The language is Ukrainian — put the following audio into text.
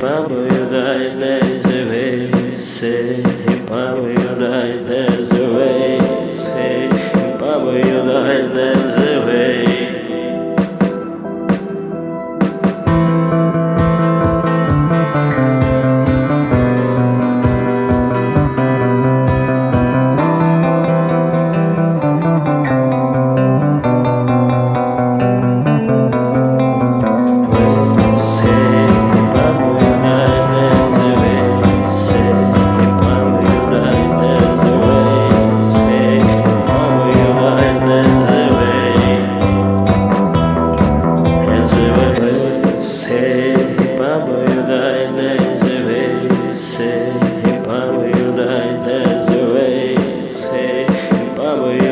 Пам'ятай, не зивися, пам'ятай, не зивися, пам'ятай, не зивися. Пам'ятай, не зивися, пам'ятай, не зивися, пам'ятай.